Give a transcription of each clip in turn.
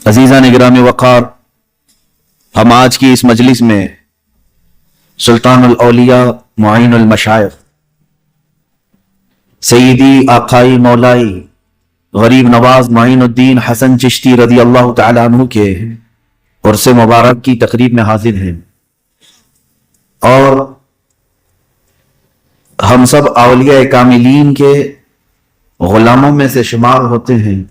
عزیزان گرامی وقار، ہم آج کی اس مجلس میں سلطان الاولیاء معین المشائخ سیدی آقائی مولائی غریب نواز معین الدین حسن چشتی رضی اللہ تعالی عنہ کے عرس مبارک کی تقریب میں حاضر ہیں، اور ہم سب اولیاء کاملین کے غلاموں میں سے شمار ہوتے ہیں۔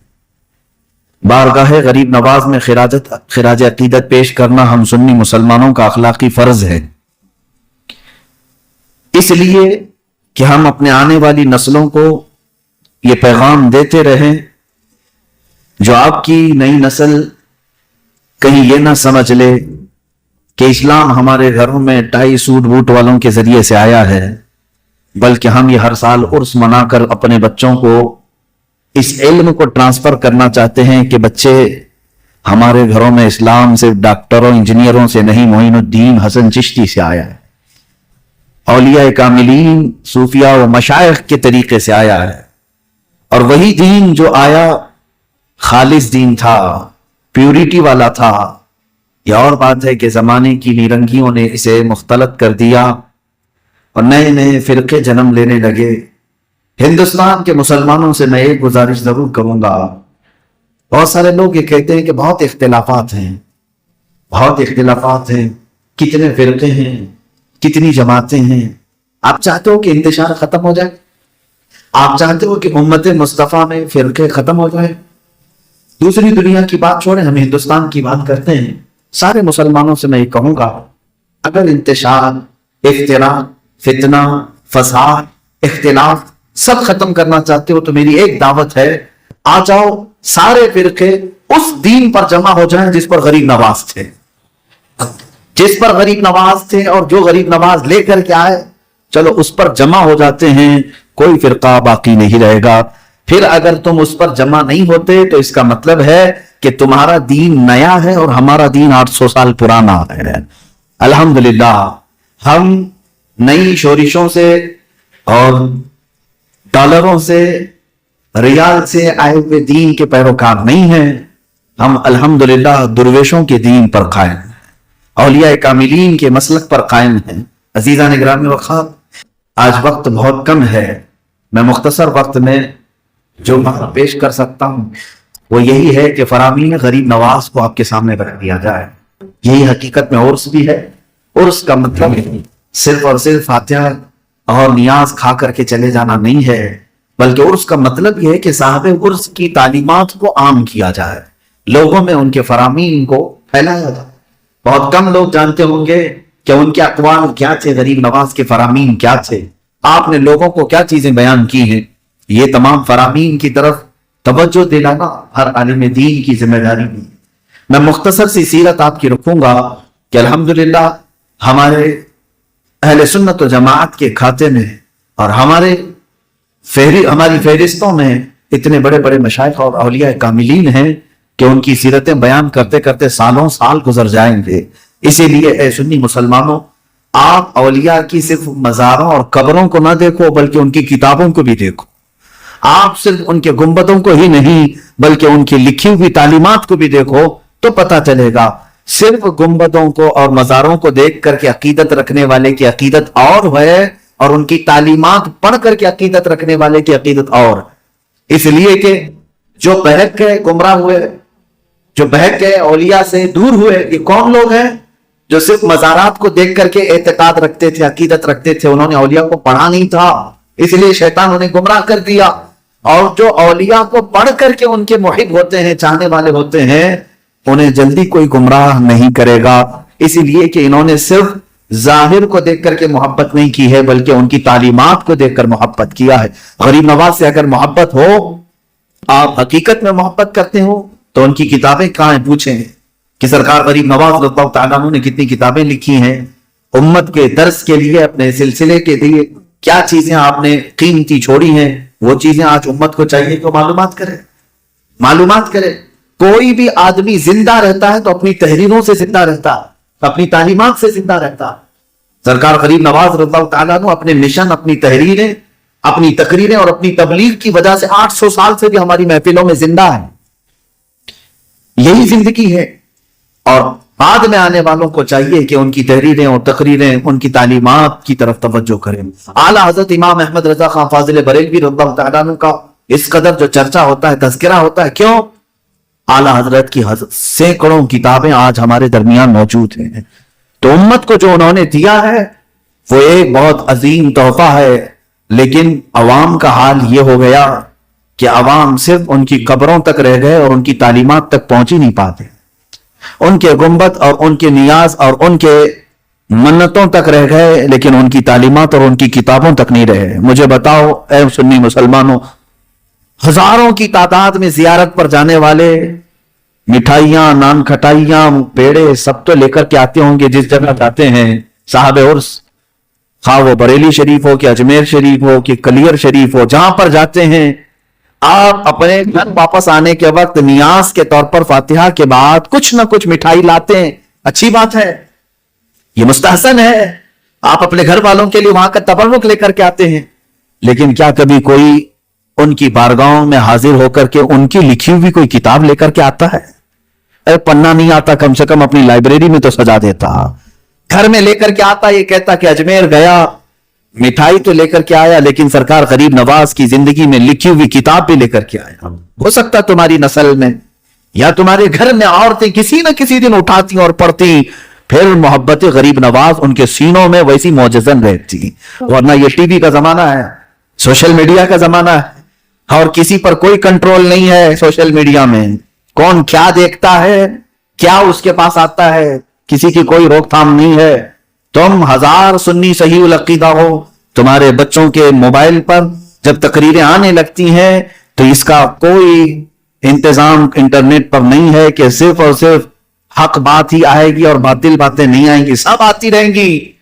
بارگاہ غریب نواز میں خراج عقیدت پیش کرنا ہم سنی مسلمانوں کا اخلاقی فرض ہے، اس لیے کہ ہم اپنے آنے والی نسلوں کو یہ پیغام دیتے رہیں، جو آپ کی نئی نسل کہیں یہ نہ سمجھ لے کہ اسلام ہمارے گھروں میں ٹائی سوٹ بوٹ والوں کے ذریعے سے آیا ہے، بلکہ ہم یہ ہر سال عرس منا کر اپنے بچوں کو اس علم کو ٹرانسفر کرنا چاہتے ہیں کہ بچے ہمارے گھروں میں اسلام صرف ڈاکٹروں انجینئروں سے نہیں، معین الدین حسن چشتی سے آیا ہے، اولیاء کاملین صوفیاء و مشائخ کے طریقے سے آیا ہے، اور وہی دین جو آیا خالص دین تھا، پیوریٹی والا تھا۔ یہ اور بات ہے کہ زمانے کی نیرنگیوں نے اسے مختلط کر دیا اور نئے نئے فرقے جنم لینے لگے۔ ہندوستان کے مسلمانوں سے میں ایک گزارش ضرور کروں گا، بہت سارے لوگ یہ کہتے ہیں کہ بہت اختلافات ہیں، کتنے فرقے ہیں، کتنی جماعتیں ہیں۔ آپ چاہتے ہو کہ انتشار ختم ہو جائے؟ آپ چاہتے ہو کہ امت مصطفیٰ میں فرقے ختم ہو جائے؟ دوسری دنیا کی بات چھوڑیں، ہم ہندوستان کی بات کرتے ہیں۔ سارے مسلمانوں سے میں یہ کہوں گا، اگر انتشار، افتراق، فتنہ، فساد، اختلاف سب ختم کرنا چاہتے ہو تو میری ایک دعوت ہے، آ جاؤ سارے فرقے اس دین پر جمع ہو جائیں جس پر غریب نواز تھے، اور جو غریب نواز لے کر کے آئے، چلو اس پر جمع ہو جاتے ہیں، کوئی فرقہ باقی نہیں رہے گا۔ پھر اگر تم اس پر جمع نہیں ہوتے تو اس کا مطلب ہے کہ تمہارا دین نیا ہے اور ہمارا دین 800 سال پرانا ہے۔ الحمدللہ ہم نئی شورشوں سے اور ڈالروں سے، ریال سے آئے ہوئے دین کے پیروکار نہیں ہیں، ہم الحمدللہ درویشوں کے دین پر قائم ہیں، اولیاء کاملین کے مسلک پر قائم ہیں۔ عزیزان گرامی وقار، آج وقت بہت کم ہے، میں مختصر وقت میں جو بات پیش کر سکتا ہوں وہ یہی ہے کہ فرامین غریب نواز کو آپ کے سامنے رکھ دیا جائے۔ یہی حقیقت میں عرس بھی ہے۔ عرس کا مطلب صرف اور صرف فاتحہ اور نیاز کھا کر کے چلے جانا نہیں ہے، بلکہ عرس کا مطلب یہ ہے کہ صاحب عرس کی تعلیمات کو عام کیا جائے، لوگوں میں ان کے فرامین کو پھیلایا جائے۔ بہت کم لوگ جانتے ہوں گے کہ ان کے اقوال کیا تھے، غریب نواز کے فرامین کیا تھے، آپ نے لوگوں کو کیا چیزیں بیان کی ہیں۔ یہ تمام فرامین کی طرف توجہ دلانا ہر عالم دین کی ذمہ داری بھی۔ میں مختصر سی سیرت آپ کی رکھوں گا کہ الحمدللہ ہمارے اہل سنت و جماعت کے کھاتے میں اور ہماری فہرستوں میں اتنے بڑے بڑے مشائخ اور اولیاء کاملین ہیں کہ ان کی سیرتیں بیان کرتے کرتے سالوں سال گزر جائیں گے۔ اسی لیے اے سنی مسلمانوں، آپ اولیاء کی صرف مزاروں اور قبروں کو نہ دیکھو بلکہ ان کی کتابوں کو بھی دیکھو۔ آپ صرف ان کے گنبدوں کو ہی نہیں بلکہ ان کی لکھی ہوئی تعلیمات کو بھی دیکھو تو پتہ چلے گا۔ صرف گنبدوں کو اور مزاروں کو دیکھ کر کے عقیدت رکھنے والے کی عقیدت اور ہے، اور ان کی تعلیمات پڑھ کر کے عقیدت رکھنے والے کی عقیدت اور۔ اس لیے کہ جو بہک گئے، گمراہ ہوئے، جو بہک گئے، اولیاء سے دور ہوئے، یہ کون لوگ ہیں؟ جو صرف مزارات کو دیکھ کر کے اعتقاد رکھتے تھے، عقیدت رکھتے تھے، انہوں نے اولیاء کو پڑھا نہیں تھا، اس لیے شیطان انہیں گمراہ کر دیا۔ اور جو اولیاء کو پڑھ کر کے ان کے محب ہوتے ہیں، چاہنے والے ہوتے ہیں، انہیں جلدی کوئی گمراہ نہیں کرے گا، اسی لیے کہ انہوں نے صرف ظاہر کو دیکھ کر کے محبت نہیں کی ہے بلکہ ان کی تعلیمات کو دیکھ کر محبت کیا ہے۔ غریب نواز سے اگر محبت ہو، آپ حقیقت میں محبت کرتے ہو، تو ان کی کتابیں کہاں ہیں؟ پوچھیں کہ سرکار غریب نواز رضی اللہ تعالیٰ عنہ نے کتنی کتابیں لکھی ہیں، امت کے درس کے لیے، اپنے سلسلے کے لیے کیا چیزیں آپ نے قیمتی چھوڑی ہیں، وہ چیزیں آج امت کو چاہیے کہ معلومات کرے۔ کوئی بھی آدمی زندہ رہتا ہے تو اپنی تحریروں سے زندہ رہتا ہے، اپنی تعلیمات سے زندہ رہتا ہے۔ سرکار غریب نواز رضی اللہ تعالیٰ عنہ اپنے مشن، اپنی تحریریں، اپنی تقریریں اور اپنی تبلیغ کی وجہ سے 800 سال سے بھی ہماری محفلوں میں زندہ ہے۔ یہی زندگی ہے. اور بعد میں آنے والوں کو چاہیے کہ ان کی تحریریں اور تقریریں ان کی تعلیمات کی طرف توجہ کریں. اعلیٰ حضرت امام احمد رضا خان فاضل بریلوی رضی اللہ تعالیٰ عنہ کا اس قدر جو چرچا ہوتا ہے, تذکرہ ہوتا ہے, کیوں؟ اعلیٰ حضرت کی سینکڑوں کتابیں آج ہمارے درمیان موجود ہیں. تو امت کو جو انہوں نے دیا ہے وہ ایک بہت عظیم تحفہ ہے. لیکن عوام کا حال یہ ہو گیا کہ عوام صرف ان کی قبروں تک رہ گئے اور ان کی تعلیمات تک پہنچ ہی نہیں پاتے. ان کے گنبد اور ان کے نیاز اور ان کے منتوں تک رہ گئے, لیکن ان کی تعلیمات اور ان کی کتابوں تک نہیں رہے. مجھے بتاؤ اے سنی مسلمانوں, ہزاروں کی تعداد میں زیارت پر جانے والے مٹھائیاں, نان کھٹائیاں, پیڑے سب تو لے کر کے آتے ہوں گے جس جگہ جاتے ہیں صاحب عرس, خواہ وہ بریلی شریف ہو کہ اجمیر شریف ہو کہ کلیر شریف ہو, جہاں پر جاتے ہیں آپ اپنے گھر واپس آنے کے وقت نیاز کے طور پر فاتحہ کے بعد کچھ نہ کچھ مٹھائی لاتے ہیں. اچھی بات ہے, یہ مستحسن ہے, آپ اپنے گھر والوں کے لیے وہاں کا تبرک لے کر کے آتے ہیں. لیکن کیا کبھی کوئی ان کی بارگاہوں میں حاضر ہو کر کے ان کی لکھی ہوئی کوئی کتاب لے کر کے آتا ہے؟ اے پنہ نہیں آتا, کم سے کم اپنی لائبریری میں تو سجا دیتا. گھر میں لے کر کے آتا, یہ کہتا کہ اجمیر گیا, مٹھائی تو لے کر کے آیا, لیکن سرکار غریب نواز کی زندگی میں لکھی ہوئی کتاب بھی لے کر کے آیا. ہو سکتا تمہاری نسل میں یا تمہارے گھر میں عورتیں کسی نہ کسی دن اٹھاتی اور پڑھتی, پھر محبت غریب نواز ان کے سینوں میں ویسی معجزن رہتی. ورنہ یہ ٹی وی کا زمانہ ہے, سوشل میڈیا کا زمانہ ہے, اور کسی پر کوئی کنٹرول نہیں ہے. سوشل میڈیا میں کون کیا دیکھتا ہے, کیا اس کے پاس آتا ہے, کسی کی کوئی روک تھام نہیں ہے. تم ہزار سنی صحیح العقیدہ ہو, تمہارے بچوں کے موبائل پر جب تقریریں آنے لگتی ہیں تو اس کا کوئی انتظام انٹرنیٹ پر نہیں ہے کہ صرف اور صرف حق بات ہی آئے گی اور باطل باتیں نہیں آئیں گی, سب آتی رہیں گی.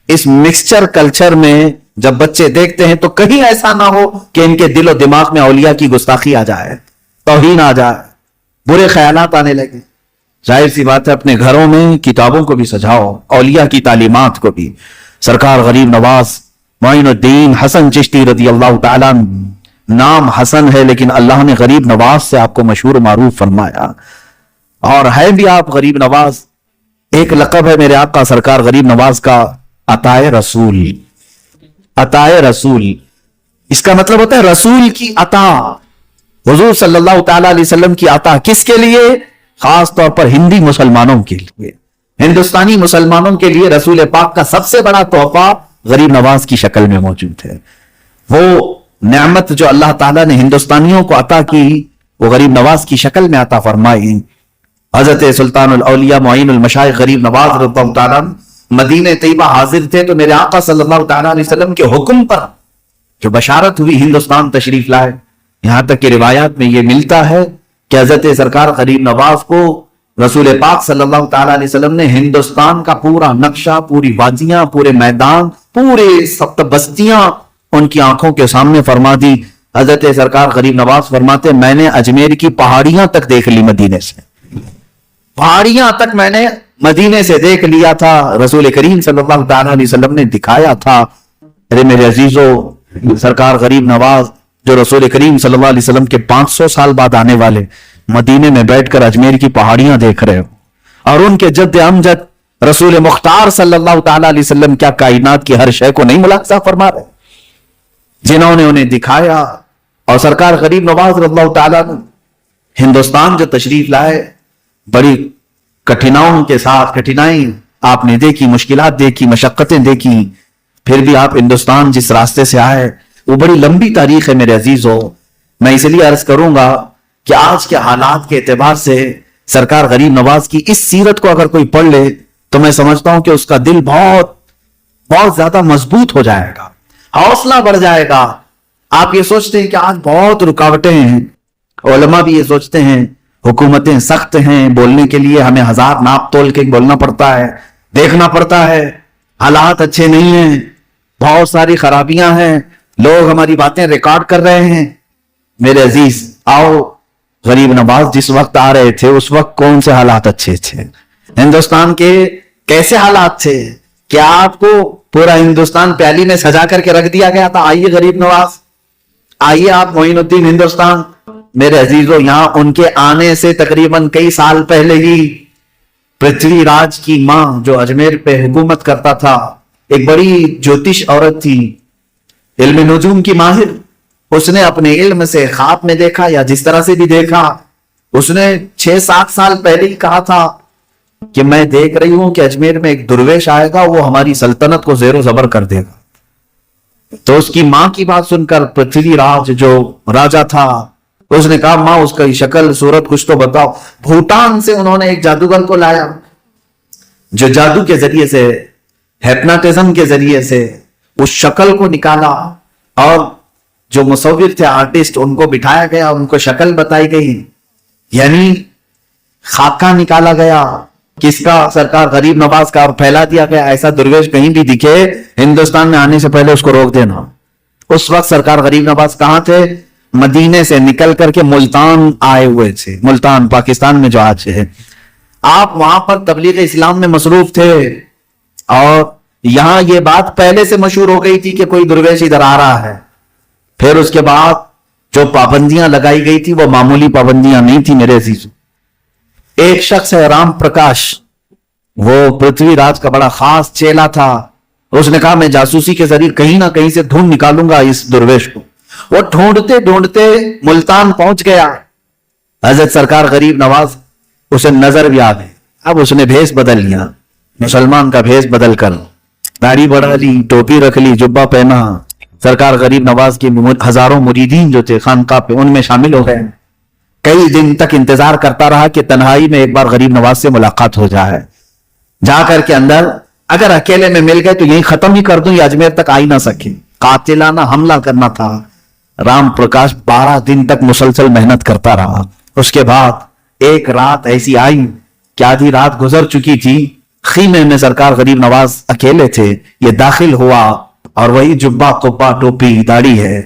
اس مکسچر کلچر میں جب بچے دیکھتے ہیں تو کہیں ایسا نہ ہو کہ ان کے دل و دماغ میں اولیاء کی گستاخی آ جائے, توہین آ جائے, برے خیالات آنے لگے. ظاہر سی بات ہے اپنے گھروں میں کتابوں کو بھی سجاؤ, اولیاء کی تعلیمات کو بھی. سرکار غریب نواز معین الدین حسن چشتی رضی اللہ تعالیٰ, نام حسن ہے لیکن اللہ نے غریب نواز سے آپ کو مشہور معروف فرمایا, اور ہے بھی آپ غریب نواز. ایک لقب ہے میرے آقا سرکار غریب نواز کا, عطائے رسول. عطائے رسول اس کا مطلب ہوتا ہے رسول کی عطا. حضور صلی اللہ تعالی علیہ وسلم کی عطا کس کے لیے؟ خاص طور پر ہندی مسلمانوں کے لیے, ہندوستانی مسلمانوں کے لیے رسول پاک کا سب سے بڑا تحفہ غریب نواز کی شکل میں موجود ہے. وہ نعمت جو اللہ تعالیٰ نے ہندوستانیوں کو عطا کی وہ غریب نواز کی شکل میں عطا فرمائی. حضرت سلطان الاولیاء معین المشائخ غریب نواز رضی اللہ تعالیٰ مدینہ طیبہ حاضر تھے تو میرے آقا صلی اللہ تعالیٰ علیہ وسلم کے حکم پر جو بشارت ہوئی ہندوستان تشریف لائے. یہاں تک کہ روایات میں یہ ملتا ہے کہ حضرت سرکار غریب نواز کو رسول پاک صلی اللہ تعالیٰ علیہ وسلم نے ہندوستان کا پورا نقشہ, پوری وادیاں, پورے میدان, پورے سب بستیاں ان کی آنکھوں کے سامنے فرما دی. حضرت سرکار غریب نواز فرماتے میں نے اجمیر کی پہاڑیاں تک دیکھ لی, مدینے سے پہاڑیاں تک میں نے مدینے سے دیکھ لیا تھا. رسول کریم صلی اللہ تعالیٰ علیہ وسلم نے دکھایا تھا. ارے میرے عزیزو, سرکار غریب نواز جو رسول کریم صلی اللہ علیہ وسلم کے 500 سال بعد آنے والے مدینے میں بیٹھ کر اجمیر کی پہاڑیاں دیکھ رہے ہو, اور ان کے جد امجد رسول مختار صلی اللہ تعالیٰ علیہ وسلم کیا کائنات کی ہر شے کو نہیں ملاحظہ فرما رہے, جنہوں نے انہیں دکھایا. اور سرکار غریب نواز رضی اللہ تعالیٰ ہندوستان جو تشریف لائے بڑی کٹھناؤں کے ساتھ, کٹھنائیں آپ نے دیکھی, مشکلات دیکھی, مشقتیں دیکھی, پھر بھی آپ ہندوستان جس راستے سے آئے وہ بڑی لمبی تاریخ ہے میرے عزیزو. میں اس لیے عرض کروں گا کہ آج کے حالات کے اعتبار سے سرکار غریب نواز کی اس سیرت کو اگر کوئی پڑھ لے تو میں سمجھتا ہوں کہ اس کا دل بہت بہت زیادہ مضبوط ہو جائے گا, حوصلہ بڑھ جائے گا. آپ یہ سوچتے ہیں کہ آج بہت رکاوٹیں ہیں, علماء بھی یہ سوچتے ہیں حکومتیں سخت ہیں, بولنے کے لیے ہمیں ہزار ناپ تول کے بولنا پڑتا ہے, دیکھنا پڑتا ہے, حالات اچھے نہیں ہیں, بہت ساری خرابیاں ہیں, لوگ ہماری باتیں ریکارڈ کر رہے ہیں. میرے عزیز آؤ, غریب نواز جس وقت آ رہے تھے اس وقت کون سے حالات اچھے تھے, ہندوستان کے کیسے حالات تھے؟ کیا آپ کو پورا ہندوستان پیالی میں سجا کر کے رکھ دیا گیا تھا, آئیے غریب نواز, آئیے آپ معین الدین ہندوستان, میرے عزیزوں یہاں ان کے آنے سے تقریباً کئی سال پہلے ہی پرتھوی راج کی ماں جو اجمیر پہ حکومت کرتا تھا، ایک بڑی جوتش عورت تھی، علم نجوم کی ماہر. اس نے اپنے علم سے خواب میں دیکھا یا جس طرح سے بھی دیکھا، اس نے 6-7 سال پہلے ہی کہا تھا کہ میں دیکھ رہی ہوں کہ اجمیر میں ایک درویش آئے گا، وہ ہماری سلطنت کو زیر و زبر کر دے گا. تو اس کی ماں کی بات سن کر پرتھوی راج جو راجا تھا اس نے کہا ماں اس کا شکل صورت کچھ تو بتاؤ. بھوٹان سے انہوں نے ایک جادوگر کو لایا جو جادو کے ذریعے سے، ہیپناٹزم کے ذریعے سے اس شکل کو نکالا، اور جو مصور تھے آرٹسٹ ان کو بٹھایا گیا، ان کو شکل بتائی گئی، یعنی خاکہ نکالا گیا کس کا؟ سرکار غریب نواز کا، اور پھیلا دیا گیا ایسا درویش کہیں بھی دکھے ہندوستان میں آنے سے پہلے اس کو روک دینا. اس وقت سرکار غریب نواز کہاں تھے؟ مدینے سے نکل کر کے ملتان آئے ہوئے تھے، ملتان پاکستان میں جو آج ہے. آپ وہاں پر تبلیغ اسلام میں مصروف تھے، اور یہاں یہ بات پہلے سے مشہور ہو گئی تھی کہ کوئی درویش ادھر آ رہا ہے. پھر اس کے بعد جو پابندیاں لگائی گئی تھی وہ معمولی پابندیاں نہیں تھی میرے عزیزوں. ایک شخص ہے رام پرکاش، وہ پرتھوی راج کا بڑا خاص چیلا تھا. اس نے کہا میں جاسوسی کے ذریعے کہیں نہ کہیں سے ڈھونڈ نکالوں گا اس درویش کو. وہ ڈھونڈتے ڈھونڈتے ملتان پہنچ گیا. حضرت سرکار غریب نواز اسے نظر بھی آ گئے. اب اس نے بھیس بدل لیا، مسلمان کا بھیس بدل کر داڑھی بڑھا لی، ٹوپی رکھ لی، جبہ پہنا. سرکار غریب نواز کی ہزاروں مریدین جو تھے خانقاہ پہ ان میں شامل ہو گئے. کئی دن تک انتظار کرتا رہا کہ تنہائی میں ایک بار غریب نواز سے ملاقات ہو جائے. جا کر کے اندر اگر اکیلے میں مل گئے تو یہی ختم ہی کر دوں، یہ اجمیر تک آ ہی نہ سکے. قاتلانہ حملہ کرنا تھا. رام پرکاش 12 دن تک مسلسل محنت کرتا رہا. اس کے بعد ایک رات ایسی آئی کہ آدھی رات گزر چکی تھی، خیمے میں سرکار غریب نواز اکیلے تھے. یہ داخل ہوا اور وہی جبہ قبہ ٹوپی داڑھی ہے،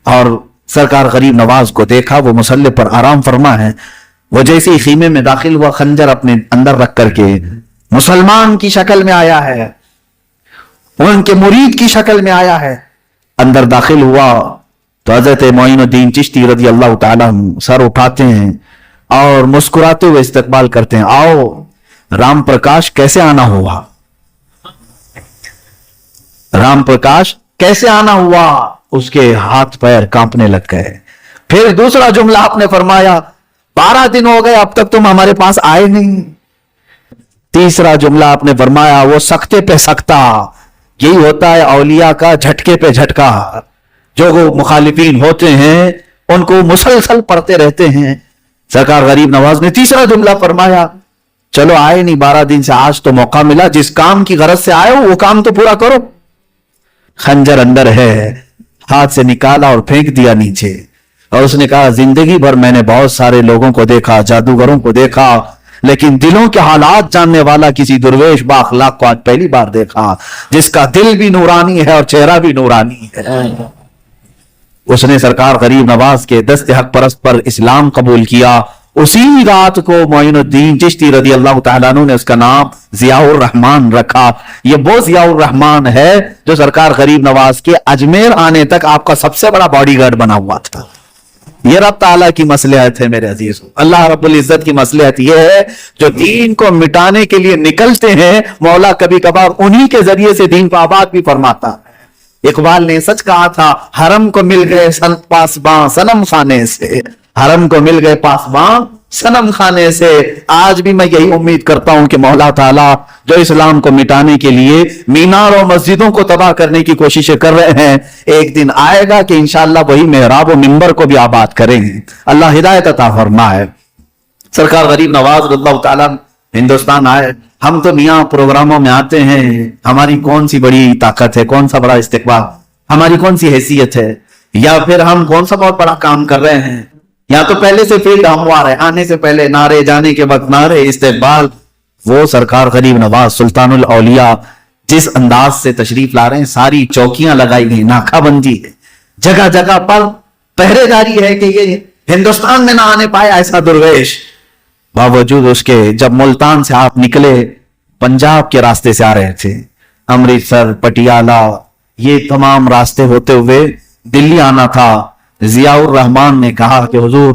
اور سرکار غریب نواز کو دیکھا وہ مصلی پر آرام فرما ہے. وہ جیسے ہی خیمے میں داخل ہوا خنجر اپنے اندر رکھ کر کے مسلمان کی شکل میں آیا ہے، ان کے مرید کی شکل میں آیا ہے. اندر داخل ہوا تو حضرت معین الدین چشتی رضی اللہ تعالیٰ سر اٹھاتے ہیں اور مسکراتے ہوئے استقبال کرتے ہیں. آؤ رام پرکاش کیسے آنا ہوا؟ رام پرکاش کیسے آنا ہوا؟ اس کے ہاتھ پیر کانپنے لگ گئے. پھر دوسرا جملہ آپ نے فرمایا 12 دن ہو گئے اب تک تم ہمارے پاس آئے نہیں. تیسرا جملہ آپ نے فرمایا وہ سکتے پہ سکتا. یہی ہوتا ہے اولیاء کا جھٹکے پہ جھٹکا. جو وہ مخالفین ہوتے ہیں ان کو مسلسل پڑھتے رہتے ہیں. سرکار غریب نواز نے تیسرا جملہ فرمایا چلو آئے نہیں 12 دن سے، آج تو موقع ملا، جس کام کی غرض سے آئے ہو وہ کام تو پورا کرو. خنجر اندر ہے، ہاتھ سے نکالا اور پھینک دیا نیچے. اور اس نے کہا زندگی بھر میں نے بہت سارے لوگوں کو دیکھا، جادوگروں کو دیکھا، لیکن دلوں کے حالات جاننے والا کسی درویش با اخلاق کو آج پہلی بار دیکھا، جس کا دل بھی نورانی ہے اور چہرہ بھی نورانی ہے. اس نے سرکار غریب نواز کے دست حق پرست پر اسلام قبول کیا. اسی رات کو معین الدین چشتی رضی اللہ تعالیٰ عنہ نے اس کا نام ضیاء الرحمن رکھا. یہ وہ ضیاء الرحمن ہے جو سرکار غریب نواز کے اجمیر آنے تک آپ کا سب سے بڑا باڈی گارڈ بنا ہوا تھا. یہ رب تعالیٰ کی مصلحت ہے میرے عزیزوں. اللہ رب العزت کی مصلحت یہ ہے جو دین کو مٹانے کے لیے نکلتے ہیں، مولا کبھی کبھار انہی کے ذریعے سے دین کو آباد بھی فرماتا ہے. اقبال نے سچ کہا تھا حرم کو مل گئے پاسباں صنم خانے سے، حرم کو مل گئے پاسباں صنم خانے سے. آج بھی میں یہی امید کرتا ہوں کہ مولا تعالیٰ جو اسلام کو مٹانے کے لیے مینار اور مسجدوں کو تباہ کرنے کی کوششیں کر رہے ہیں، ایک دن آئے گا کہ انشاءاللہ وہی محراب و منبر کو بھی آباد کریں گے. اللہ ہدایت عطا فرمائے. سرکار غریب نواز رضی اللہ تعالیٰ ہندوستان آئے. ہم تو میاں پروگراموں میں آتے ہیں، ہماری کون سی بڑی طاقت ہے، کون سا بڑا استقبال، ہماری کون سی حیثیت ہے، یا پھر ہم کون سا بہت بڑا کام کر رہے ہیں. یا تو پہلے سے فیلڈ ہموار ہے، آنے سے پہلے نعرے، جانے کے وقت نعرے، استقبال. وہ سرکار غریب نواز سلطان الاولیاء جس انداز سے تشریف لا رہے ہیں، ساری چوکیاں لگائی گئی، ناکہ بندی ہے، جگہ جگہ پر پہرے داری ہے کہ یہ ہندوستان میں نہ آنے پائے ایسا درویش. باوجود اس کے جب ملتان سے آپ نکلے، پنجاب کے راستے سے آ رہے تھے، امرتسر، پٹیالہ، یہ تمام راستے ہوتے ہوئے دلی آنا تھا. ضیاء الرحمن نے کہا کہ حضور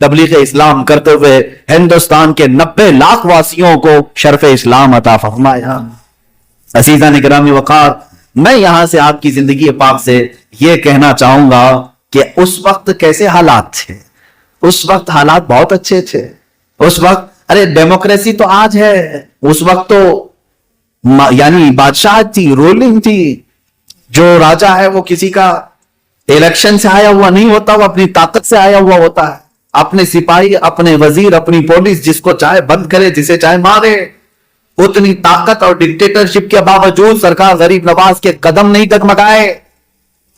تبلیغ اسلام کرتے ہوئے ہندوستان کے 90 لاکھ واسیوں کو شرف اسلام عطا فرمایا۔ عزیزان گرامی وقار، میں یہاں سے آپ کی زندگی پاک سے یہ کہنا چاہوں گا کہ اس وقت کیسے حالات تھے۔ اس وقت حالات بہت اچھے تھے۔ اس وقت ارے ڈیموکریسی تو آج ہے، اس وقت تو یعنی بادشاہ تھی، رولنگ تھی۔ جو راجا ہے وہ کسی کا الیکشن سے آیا ہوا نہیں ہوتا، وہ اپنی طاقت سے آیا ہوا ہوتا ہے۔ اپنے سپاہی، اپنے وزیر، اپنی پولیس جس کو چاہے بند کرے، جسے چاہے مارے۔ اتنی طاقت اور ڈکٹیٹرشپ کے باوجود سرکار غریب نواز کے قدم نہیں ڈگمگائے۔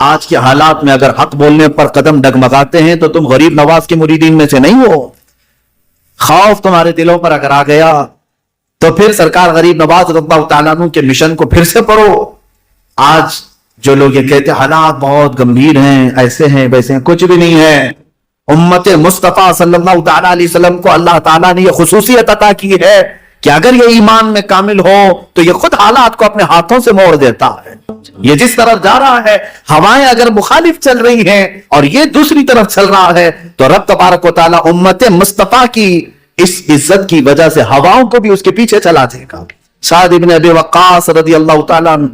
آج کے حالات میں اگر حق بولنے پر قدم ڈگمگاتے ہیں تو تم غریب نواز کے مریدین میں سے نہیں ہو۔ خوف تمہارے دلوں پر اگر آ گیا تو پھر سرکار غریب نواز رضی اللہ تعالیٰ عنہ کے مشن کو پھر سے پڑھو۔ آج جو لوگ یہ کہتے ہیں حالات بہت گمبھیر ہیں، ایسے ہیں ویسے ہیں، کچھ بھی نہیں ہے۔ امت مصطفیٰ صلی اللہ تعالیٰ علیہ وسلم کو اللہ تعالیٰ نے یہ خصوصیت عطا کی ہے کہ اگر یہ ایمان میں کامل ہو تو یہ خود حالات کو اپنے ہاتھوں سے موڑ دیتا ہے۔ یہ جس طرف جا رہا ہے، ہوائیں اگر مخالف چل رہی ہیں اور یہ دوسری طرف چل رہا ہے، تو رب تبارک و تعالیٰ امت مصطفیٰ کی اس عزت کی وجہ سے ہواؤں کو بھی اس کے پیچھے چلا دے گا۔ سعد ابن ابی وقاص رضی اللہ تعالیٰ عنہ،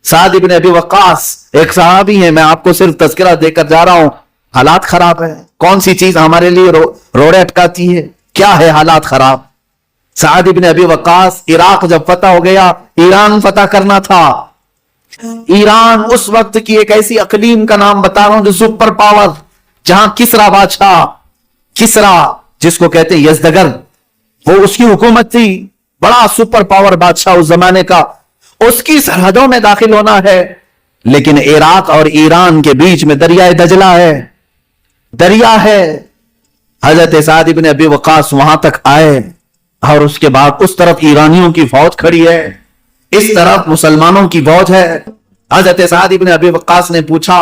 سعد ابن ابی وقاص ایک صحابی ہیں، میں آپ کو صرف تذکرہ دے کر جا رہا ہوں۔ حالات خراب ہیں، کون سی چیز ہمارے لیے روڑے اٹکاتی ہے؟ کیا ہے حالات خراب؟ سعد ابن ابی وقاص، عراق جب فتح ہو گیا، ایران فتح کرنا تھا۔ ایران اس وقت کی ایک ایسی اقلیم کا نام بتا رہا ہوں جو سپر پاور، جہاں کسرا بادشاہ، کسرا جس کو کہتے ہیں یزدگرد، وہ اس کی حکومت تھی، بڑا سپر پاور بادشاہ اس زمانے کا۔ اس کی سرحدوں میں داخل ہونا ہے، لیکن عراق اور ایران کے بیچ میں دریائے دجلہ ہے، دریا ہے۔ حضرت سعد ابن ابی وقاص وہاں تک آئے اور اس کے بعد اس طرف ایرانیوں کی فوج کھڑی ہے، اس طرف مسلمانوں کی فوج ہے۔ حضرت سعد ابن ابی وقاص نے پوچھا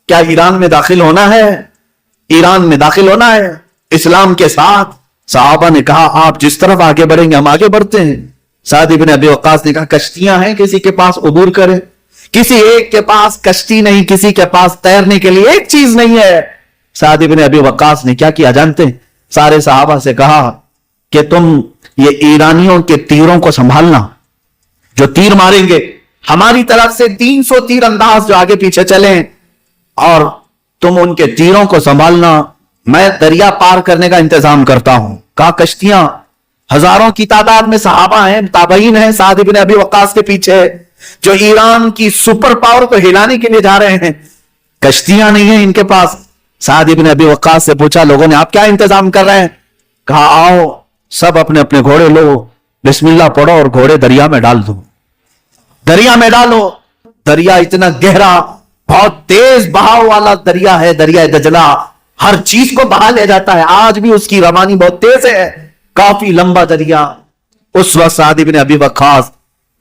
کیا ایران میں داخل ہونا ہے؟ ایران میں داخل ہونا ہے اسلام کے ساتھ؟ صحابہ نے کہا آپ جس طرف آگے بڑھیں گے ہم آگے بڑھتے ہیں۔ سعد ابن ابی وقاص نے کہا کشتیاں ہیں کسی کے پاس عبور کرے؟ کسی ایک کے پاس کشتی نہیں، کسی کے پاس تیرنے کے لیے ایک چیز نہیں ہے۔ سعد ابن ابی وقاص نے کیا کیا جانتے ہیں؟ سارے صحابہ سے کہا کہ تم یہ ایرانیوں کے تیروں کو سنبھالنا، جو تیر ماریں گے ہماری طرف سے 300 تیر انداز جو آگے پیچھے چلیں، اور تم ان کے تیروں کو سنبھالنا، میں دریا پار کرنے کا انتظام کرتا ہوں۔ کہا کشتیاں، ہزاروں کی تعداد میں صحابہ ہیں، تابعین ہیں سعد ابن ابی وقاص کے پیچھے، جو ایران کی سپر پاور کو ہلانے کے لیے جا رہے ہیں، کشتیاں نہیں ہیں ان کے پاس۔ سعد ابن ابی وقاص سے پوچھا لوگوں نے آپ کیا انتظام کر رہے ہیں؟ کہا آؤ سب اپنے اپنے گھوڑے لو، بسم اللہ پڑھو اور گھوڑے دریا میں ڈال دو، دریا میں ڈالو۔ دریا اتنا گہرا، بہت تیز بہاؤ والا دریا ہے، دریائے دجلہ، ہر چیز کو بہا لے جاتا ہے، آج بھی اس کی روانی بہت تیز ہے، کافی لمبا دریا۔ اس وقت سعد ابن ابی وقاص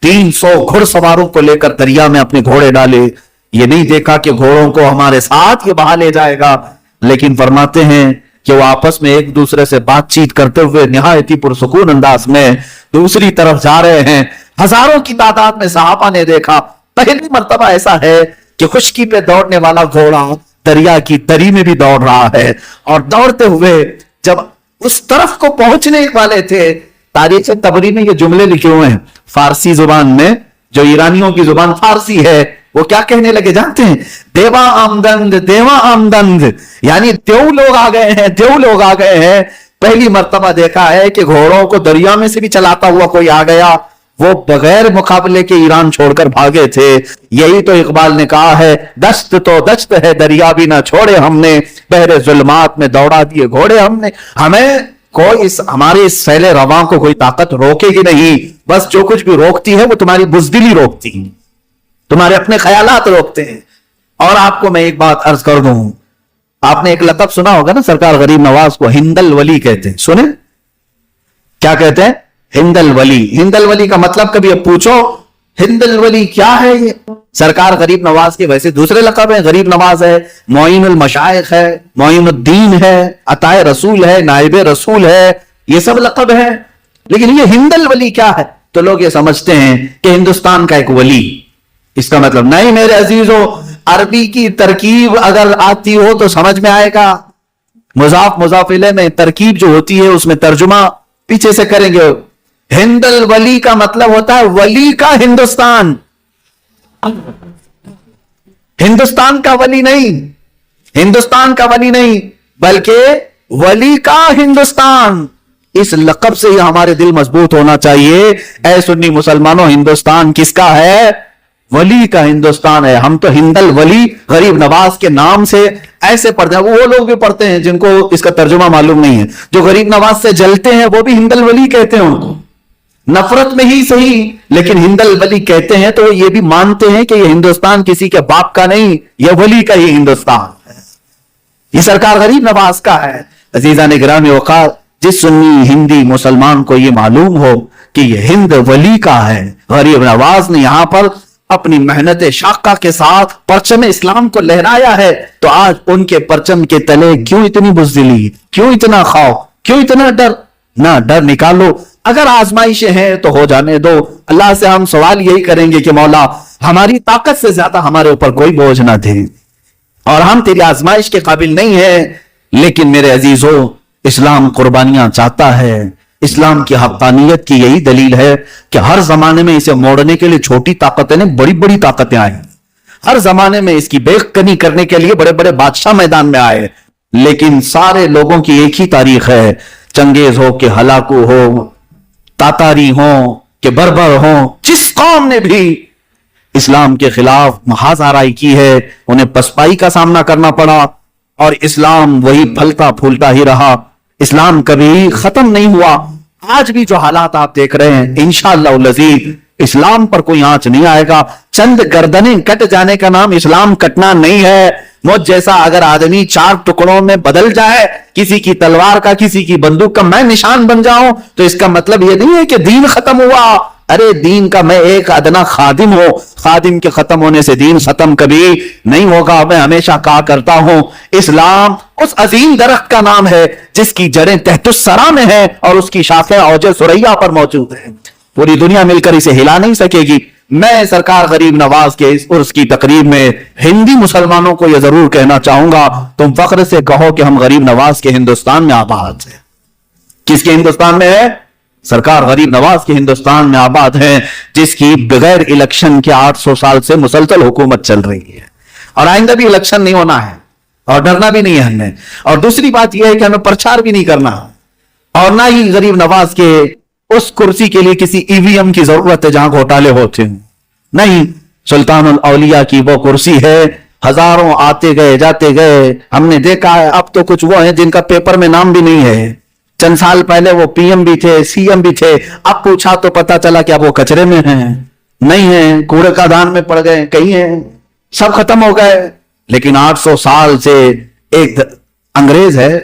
300 گھڑ سواروں کو لے کر دریا میں اپنے گھوڑے ڈالے۔ یہ نہیں دیکھا کہ گھوڑوں کو ہمارے ساتھ یہ بہا لے جائے گا، لیکن فرماتے ہیں کہ وہ آپس میں ایک دوسرے سے بات چیت کرتے ہوئے نہایت ہی پرسکون انداز میں دوسری طرف جا رہے ہیں۔ ہزاروں کی تعداد میں صحابہ نے دیکھا، پہلی مرتبہ ایسا ہے کہ خشکی پہ دوڑنے والا گھوڑا دریا کی تری میں بھی دوڑ رہا ہے، اور دوڑتے ہوئے جب اس طرف کو پہنچنے والے تھے، تاریخ تبری میں یہ جملے لکھے ہوئے ہیں فارسی زبان میں، جو ایرانیوں کی زبان فارسی ہے، وہ کیا کہنے لگے جانتے ہیں؟ دیوا آمدند، دیوا آمدند، یعنی دیو لوگ آ گئے ہیں، دیو لوگ آ گئے ہیں۔ پہلی مرتبہ دیکھا ہے کہ گھوڑوں کو دریا میں سے بھی چلاتا ہوا کوئی آ گیا، وہ بغیر مقابلے کے ایران چھوڑ کر بھاگے تھے۔ یہی تو اقبال نے کہا ہے، دشت تو دشت ہے دریا بھی نہ چھوڑے ہم نے، بحر ظلمات میں دوڑا دیے گھوڑے ہم نے۔ ہمیں کوئی ہمارے اس فعل رواں کو کوئی طاقت روکے گی نہیں، بس جو کچھ بھی روکتی ہے وہ تمہاری بزدلی روکتی ہے، تمہارے اپنے خیالات روکتے ہیں۔ اور آپ کو میں ایک بات عرض کر دوں، آپ نے ایک لقب سنا ہوگا نا سرکار غریب نواز کو، ہند الولی کہتے ہیں، سنیں کیا کہتے ہیں؟ ہند الولی۔ ہند الولی کا مطلب کبھی اب پوچھو ہند الولی کیا ہے؟ یہ سرکار غریب نواز کے ویسے دوسرے لقب ہیں، غریب نواز ہے، معین المشائخ ہے، معین الدین ہے، عطائے رسول ہے، نائب رسول ہے، یہ سب لقب ہے۔ لیکن یہ ہند الولی کیا ہے؟ تو لوگ یہ سمجھتے ہیں کہ ہندوستان کا ایک ولی، اس کا مطلب نہیں میرے عزیزو، عربی کی ترکیب اگر آتی ہو تو سمجھ میں آئے گا۔ مضاف مضاف الیہ میں ترکیب جو ہوتی ہے اس میں ترجمہ پیچھے سے کریں گے. ہند الولی کا مطلب ہوتا ہے ولی کا ہندوستان. ہندوستان کا ولی نہیں, ہندوستان کا ولی نہیں, بلکہ ولی کا ہندوستان. اس لقب سے ہی ہمارے دل مضبوط ہونا چاہیے. اے سنی مسلمانوں, ہندوستان کس کا ہے؟ ولی کا ہندوستان ہے. ہم تو ہند الولی غریب نواز کے نام سے ایسے پڑھتے ہیں, وہ لوگ بھی پڑھتے ہیں جن کو اس کا ترجمہ معلوم نہیں ہے, جو غریب نواز سے جلتے ہیں وہ بھی ہند الولی کہتے ہیں ان کو, نفرت میں ہی صحیح, لیکن ہند الولی کہتے ہیں تو یہ بھی مانتے ہیں کہ یہ ہندوستان کسی کے باپ کا نہیں, یہ ولی کا ہی ہندوستان ہے, یہ سرکار غریب نواز کا ہے. عزیزان گرامی اوقات, جس سنی ہندی مسلمان کو یہ معلوم ہو کہ یہ ہند ولی کا ہے, غریب نواز نے یہاں پر اپنی محنت شاقہ کے ساتھ پرچم اسلام کو لہرایا ہے, تو آج ان کے پرچم کے تلے کیوں اتنی بزدلی, کیوں اتنا خوف, کیوں اتنا ڈر؟ نہ ڈر نکالو. اگر آزمائشیں ہیں تو ہو جانے دو. اللہ سے ہم سوال یہی کریں گے کہ مولا ہماری طاقت سے زیادہ ہمارے اوپر کوئی بوجھ نہ دے, اور ہم تیری آزمائش کے قابل نہیں ہیں. لیکن میرے عزیزوں, اسلام قربانیاں چاہتا ہے. اسلام کی حقانیت کی یہی دلیل ہے کہ ہر زمانے میں اسے موڑنے کے لیے چھوٹی طاقتیں نہیں, بڑی بڑی طاقتیں آئیں. ہر زمانے میں اس کی بے کنی کرنے کے لیے بڑے بڑے بادشاہ میدان میں آئے, لیکن سارے لوگوں کی ایک ہی تاریخ ہے. چنگیز ہو کہ ہلاکو ہو, تاتاری ہوں کہ بربر ہوں, جس قوم نے بھی اسلام کے خلاف محاذ آرائی کی ہے انہیں پسپائی کا سامنا کرنا پڑا, اور اسلام وہی پھلتا پھولتا ہی رہا. اسلام کبھی ختم نہیں ہوا. آج بھی جو حالات آپ دیکھ رہے ہیں, انشاءاللہ العزیز اسلام پر کوئی آنچ نہیں آئے گا. چند گردنیں کٹ جانے کا نام اسلام کٹنا نہیں ہے. مجھ جیسا اگر آدمی 4 ٹکڑوں میں بدل جائے, کسی کی تلوار کا, کسی کی بندوق کا میں نشان بن جاؤں, تو اس کا مطلب یہ نہیں ہے کہ دین ختم ہوا. ارے دین کا میں ایک ادنا خادم ہوں, خادم کے ختم ہونے سے دین ختم کبھی نہیں ہوگا. میں ہمیشہ کہا کرتا ہوں, اسلام اس عظیم درخت کا نام ہے جس کی جڑیں تحت الثری میں ہیں اور اس کی شاخیں اوج ثریا پر موجود ہیں. پوری دنیا مل کر اسے ہلا نہیں سکے گی. میں سرکار غریب نواز کے اس عرس کی تقریب میں ہندی مسلمانوں کو یہ ضرور کہنا چاہوں گا, تم فخر سے کہو کہ ہم غریب نواز کے ہندوستان میں آباد ہیں. کس کے ہندوستان میں ہے؟ سرکار غریب نواز کے ہندوستان میں آباد ہیں, جس کی بغیر الیکشن کے 800 سال سے مسلسل حکومت چل رہی ہے, اور آئندہ بھی الیکشن نہیں ہونا ہے, اور ڈرنا بھی نہیں ہے ہمیں. اور دوسری بات یہ ہے کہ ہمیں پرچار بھی نہیں کرنا, اور نہ ہی غریب نواز کے اس کرسی کے لیے کسی ای وی ایم کی ضرورت ہے جہاں گھوٹالے ہوتے ہیں. نہیں, سلطان الاولیاء کی وہ کرسی ہے, ہزاروں آتے گئے جاتے گئے. ہم نے دیکھا ہے اب تو کچھ وہ ہیں جن کا پیپر میں نام بھی نہیں ہے. چند سال پہلے وہ پی ایم بھی تھے, سی ایم بھی تھے, اب پوچھا تو پتا چلا کہ اب وہ کچرے میں ہیں, نہیں ہیں, کوڑے کا دان میں پڑ گئے, کہیں ہیں, سب ختم ہو گئے. لیکن 800 سال سے ایک انگریز ہے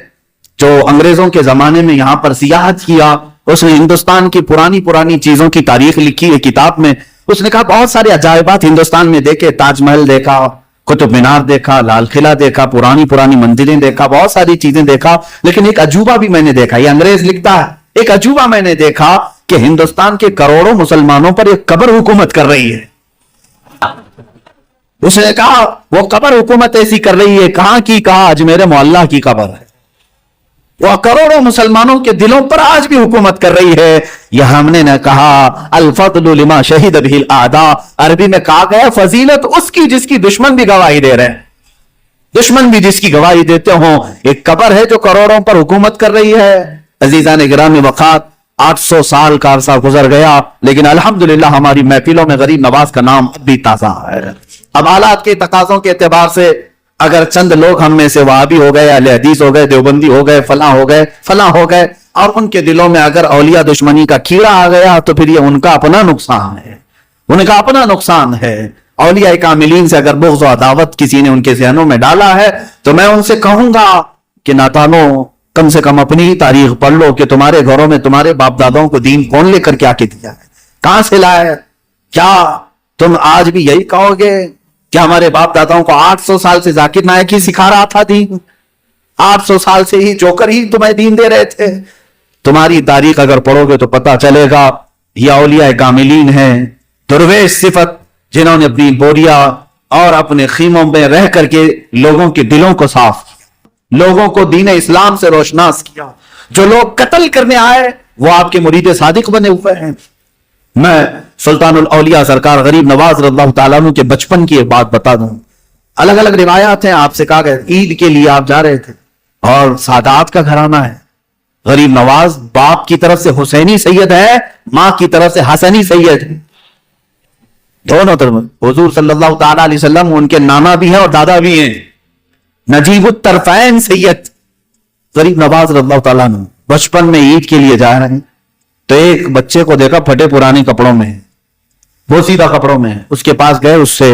جو انگریزوں کے زمانے میں یہاں پر سیاحت کیا. اس نے ہندوستان کی پرانی چیزوں کی تاریخ لکھی ہے کتاب میں. اس نے کہا بہت سارے عجائبات ہندوستان میں دیکھے, تاج محل دیکھا, قطب مینار دیکھا, لال قلعہ دیکھا, پرانی مندریں دیکھا, بہت ساری چیزیں دیکھا, لیکن ایک عجوبہ بھی میں نے دیکھا. یہ انگریز لکھتا ہے, ایک عجوبہ میں نے دیکھا کہ ہندوستان کے کروڑوں مسلمانوں پر ایک قبر حکومت کر رہی ہے. اس نے کہا وہ قبر حکومت ایسی کر رہی ہے, کہاں کی؟ کہا اجمیر معلیٰ کی قبر ہے. وہ کروڑوں مسلمانوں کے دلوں پر آج بھی حکومت کر رہی ہے. یہ ہم نے نہ کہا الفضل لما شہد به الاعداء, عربی میں کہا گیا فضیلت اس کی جس کی دشمن بھی گواہی دے رہے ہیں, دشمن بھی جس کی گواہی دیتے ہوں. ایک قبر ہے جو کروڑوں پر حکومت کر رہی ہے. عزیزان گرامی وقات, 800 سال کا عرصہ گزر گیا, لیکن الحمدللہ ہماری محفلوں میں غریب نواز کا نام اب بھی تازہ ہے. اب حالات کے تقاضوں کے اعتبار سے اگر چند لوگ ہم میں سے وہابی ہو گئے, اہل حدیث ہو گئے, دیوبندی ہو گئے, فلاں ہو گئے, اور ان کے دلوں میں اگر اولیاء دشمنی کا کیڑا آ گیا تو پھر یہ ان کا اپنا نقصان ہے, ان کا اپنا نقصان ہے. اولیاء کاملین سے اگر بغض و عداوت کسی نے ان کے ذہنوں میں ڈالا ہے تو میں ان سے کہوں گا کہ ناتانو, کم سے کم اپنی تاریخ پڑھ لو کہ تمہارے گھروں میں تمہارے باپ دادوں کو دین کون لے کر کے آ کے دیا ہے, کہاں سے لائے. کیا تم آج بھی یہی کہو گے کہ ہمارے باپ داداؤں کو 800 سال سے ذاکر نائک ہی سکھا رہا تھا دین, 800 سال سے ہی جوکر ہی تمہیں دین دے رہے تھے؟ تمہاری تاریخ اگر پڑھو گے تو پتا چلے گا یہ اولیاء کاملین ہیں, درویش صفت, جنہوں نے اپنی بوریا اور اپنے خیموں میں رہ کر کے لوگوں کے دلوں کو صاف کیا, لوگوں کو دین اسلام سے روشناس کیا. جو لوگ قتل کرنے آئے وہ آپ کے مرید صادق بنے ہوئے ہیں. میں سلطان الاولیاء سرکار غریب نواز رضی اللہ تعالیٰ عنہ کے بچپن کی ایک بات بتا دوں. الگ الگ روایات ہیں. آپ سے کہا گیا عید کے لیے آپ جا رہے تھے اور سادات کا گھرانہ ہے. غریب نواز باپ کی طرف سے حسینی سید ہے, ماں کی طرف سے حسنی سید ہے. دونوں طرف حضور صلی اللہ تعالیٰ علیہ وسلم ان کے نانا بھی ہیں اور دادا بھی ہیں. نجیب الطرفین سید غریب نواز رضی اللہ تعالیٰ عنہ بچپن میں عید کے لیے جا رہے ہیں تو ایک بچے کو دیکھا پھٹے پرانے کپڑوں میں, وہ سیدھا کپڑوں میں. اس کے پاس گئے, اس سے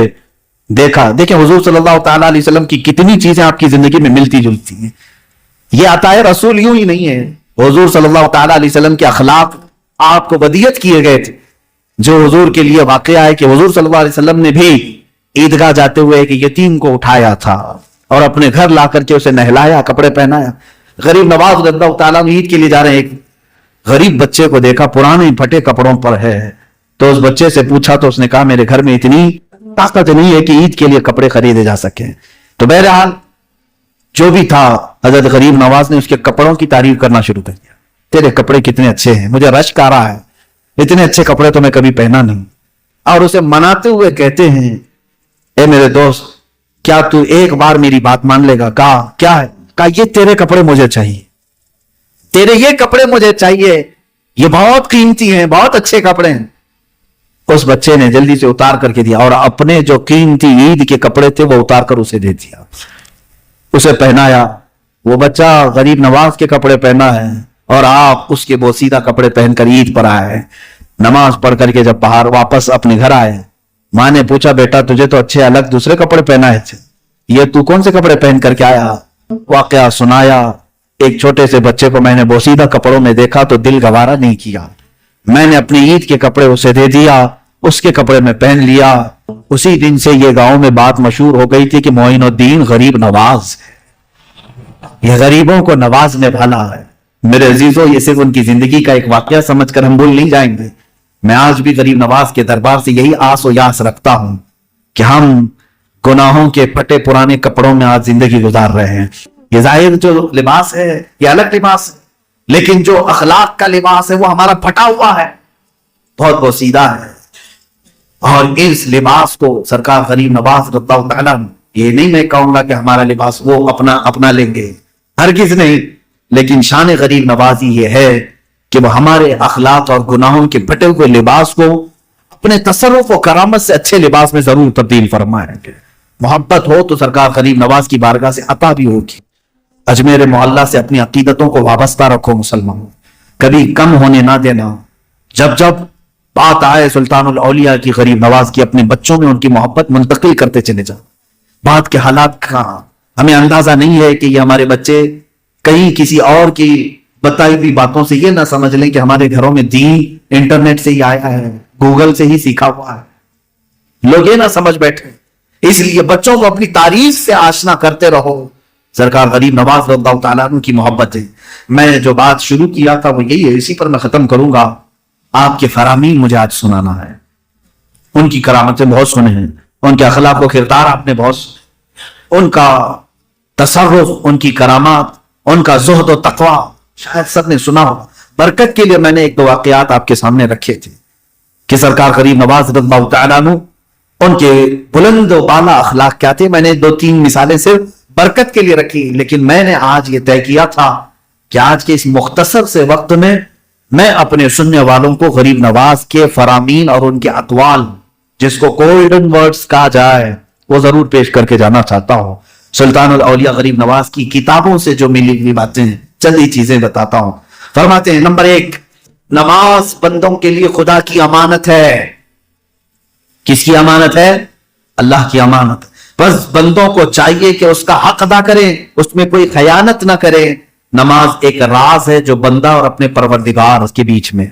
دیکھا. دیکھیں حضور صلی اللہ تعالیٰ علیہ وسلم کی کتنی چیزیں آپ کی زندگی میں ملتی جلتی ہیں. یہ عطا رسول یوں ہی نہیں ہے. حضور صلی اللہ تعالیٰ علیہ وسلم کے اخلاق آپ کو ودیت کیے گئے تھے. جو حضور کے لیے واقعہ ہے کہ حضور صلی اللہ علیہ وسلم نے بھی عیدگاہ جاتے ہوئے ایک یتیم کو اٹھایا تھا اور اپنے گھر لا کر کے اسے نہلایا, کپڑے پہنایا. غریب نواز رضی اللہ تعالیٰ عید کے لیے جا رہے ہیں, ایک غریب بچے کو دیکھا پرانے پھٹے کپڑوں پر ہے تو اس بچے سے پوچھا تو اس نے کہا میرے گھر میں اتنی طاقت نہیں ہے کہ عید کے لیے کپڑے خریدے جا سکیں. تو بہرحال جو بھی تھا حضرت غریب نواز نے اس کے کپڑوں کی تعریف کرنا شروع کر دیا. تیرے کپڑے کتنے اچھے ہیں, مجھے رشک آ رہا ہے, اتنے اچھے کپڑے تو میں کبھی پہنا نہیں. اور اسے مناتے ہوئے کہتے ہیں اے میرے دوست کیا تو ایک بار میری بات مان لے گا؟ کہا کیا ہے؟ کہا یہ تیرے کپڑے مجھے چاہیے, تیرے یہ کپڑے مجھے چاہیے, یہ بہت قیمتی ہیں, بہت اچھے کپڑے ہیں. اس بچے نے جلدی سے اتار کر کے دیا اور اپنے جو قیمتی عید کے کپڑے تھے وہ اتار کر اسے دے دیا, اسے پہنایا. وہ بچہ غریب نواز کے کپڑے پہنا ہے اور آپ اس کے بوسیدہ کپڑے پہن کر عید پر آئے. نماز پڑھ کر کے جب باہر واپس اپنے گھر آئے, ماں نے پوچھا بیٹا تجھے تو اچھے الگ دوسرے کپڑے پہنا ہے, یہ تو کون سے کپڑے پہن کر کے آیا؟ واقعہ سنایا. ایک چھوٹے سے بچے کو میں نے بوسیدہ کپڑوں میں دیکھا تو دل گوارا نہیں کیا, میں نے اپنی عید کے کپڑے اسے دے دیا, اس کے کپڑے میں پہن لیا. اسی دن سے یہ گاؤں میں بات مشہور ہو گئی تھی کہ معین الدین غریب نواز ہے, یہ غریبوں کو نوازنے والا ہے. میرے عزیزوں یہ صرف ان کی زندگی کا ایک واقعہ سمجھ کر ہم بھول نہیں جائیں گے. میں آج بھی غریب نواز کے دربار سے یہی آس و یاس رکھتا ہوں کہ ہم گناہوں کے پھٹے پرانے کپڑوں میں آج زندگی گزار رہے ہیں. یہ ظاہر جو لباس ہے یہ الگ لباس ہے, لیکن جو اخلاق کا لباس ہے وہ ہمارا پھٹا ہوا ہے, بہت بوسیدہ ہے. اور اس لباس کو سرکار غریب نواز رضی اللہ تعالیٰ, یہ نہیں میں کہوں گا کہ ہمارا لباس وہ اپنا لیں گے, ہرگز نہیں, لیکن شان غریب نوازی یہ ہے کہ وہ ہمارے اخلاق اور گناہوں کے پھٹے ہوئے لباس کو اپنے تصرف و کرامت سے اچھے لباس میں ضرور تبدیل فرمائیں گے. محبت ہو تو سرکار غریب نواز کی بارگاہ سے عطا بھی ہوگی. اجمیر محلہ سے اپنی عقیدتوں کو وابستہ رکھو مسلمان, کبھی کم ہونے نہ دینا. جب جب بات آئے سلطان الاولیاء کی غریب نواز کی, اپنے بچوں میں ان کی محبت منتقل کرتے چلے جاؤ. بات کے حالات کا ہمیں اندازہ نہیں ہے کہ یہ ہمارے بچے کہیں کسی اور کی بتائی ہوئی باتوں سے یہ نہ سمجھ لیں کہ ہمارے گھروں میں دین انٹرنیٹ سے ہی آیا ہے, گوگل سے ہی سیکھا ہوا ہے. لوگ یہ نہ سمجھ بیٹھے. اس لیے بچوں کو اپنی تعریف سے آشنا کرتے رہو. سرکار غریب نواز رضی اللہ تعالیٰ عنہ کی محبت ہے. میں جو بات شروع کیا تھا وہ یہی ہے, اسی پر میں ختم کروں گا. آپ کے فرامین مجھے آج سنانا ہے. ان کی کرامتیں بہت سنے ہیں, ان کے اخلاق و کردار آپ نے بہت سنے, ان کا تصرف, ان کی کرامات, ان کا زہد و تقوی شاید سب نے سنا ہوگا. برکت کے لیے میں نے ایک دو واقعات آپ کے سامنے رکھے تھے کہ سرکار غریب نواز رضی اللہ تعالیٰ عنہ ان کے بلند و بالا اخلاق کیا تھے. میں نے دو تین مثالیں صرف برکت کے لیے رکھی, لیکن میں نے آج یہ طے کیا تھا کہ آج کے اس مختصر سے وقت میں اپنے سننے والوں کو غریب نواز کے فرامین اور ان کے اقوال, جس کو گولڈن ورڈز کہا جائے, وہ ضرور پیش کر کے جانا چاہتا ہوں. سلطان الاولیاء غریب نواز کی کتابوں سے جو ملی ہوئی باتیں چند ہی چیزیں بتاتا ہوں. فرماتے ہیں نمبر 1, نماز بندوں کے لیے خدا کی امانت ہے. کس کی امانت ہے؟ اللہ کی امانت. بس بندوں کو چاہیے کہ اس کا حق ادا کریں, اس میں کوئی خیانت نہ کریں. نماز ایک راز ہے جو بندہ اور اپنے پروردگار کے بیچ میں.